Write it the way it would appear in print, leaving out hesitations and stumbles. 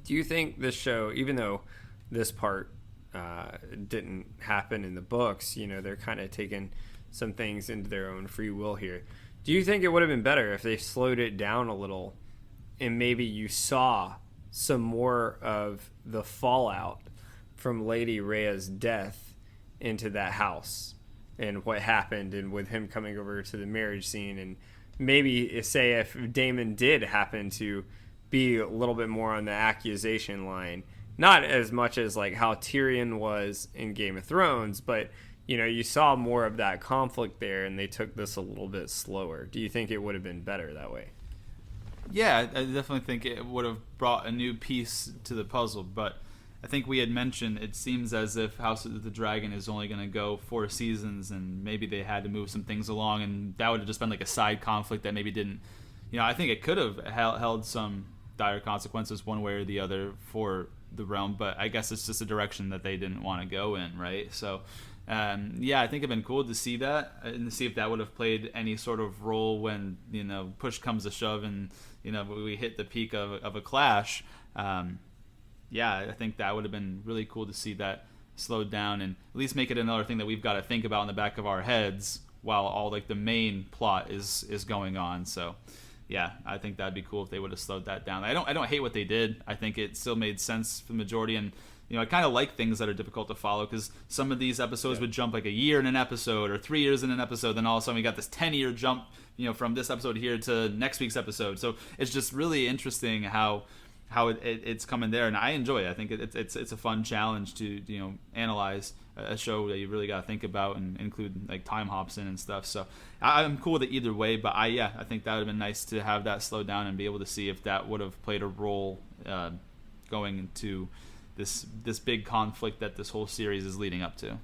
Do you think this show, even though this part didn't happen in the books, they're kind of taking some things into their own free will here. Do you think it would have been better if they slowed it down a little and maybe you saw some more of the fallout from Lady Rhea's death into that house and what happened, and with him coming over to the marriage scene, and maybe say if Damon did happen to be a little bit more on the accusation line, not as much as like how Tyrion was in Game of Thrones, but you saw more of that conflict there, and they took this a little bit slower. Do you think it would have been better that way? Yeah, I definitely think it would have brought a new piece to the puzzle, but I think we had mentioned it seems as if House of the Dragon is only going to go 4 seasons, and maybe they had to move some things along, and that would have just been like a side conflict that maybe didn't. I think it could have held some dire consequences one way or the other for the realm, but I guess it's just a direction that they didn't want to go in, right? So, yeah, I think it'd been cool to see that and to see if that would have played any sort of role when push comes to shove and we hit the peak of a clash. Yeah, I think that would have been really cool to see that slowed down and at least make it another thing that we've got to think about in the back of our heads while all like the main plot is going on. So yeah, I think that'd be cool if they would have slowed that down. I don't hate what they did. I think it still made sense for the majority, and I kind of like things that are difficult to follow because some of these episodes would jump like a year in an episode or 3 years in an episode, then all of a sudden we got this 10-year jump, from this episode here to next week's episode. So it's just really interesting how it's coming there, and I enjoy it. I think it's a fun challenge to analyze a show that you really got to think about and include like time hops in and stuff. So I'm cool with it either way, but I think that would have been nice to have that slowed down and be able to see if that would have played a role going into this big conflict that this whole series is leading up to.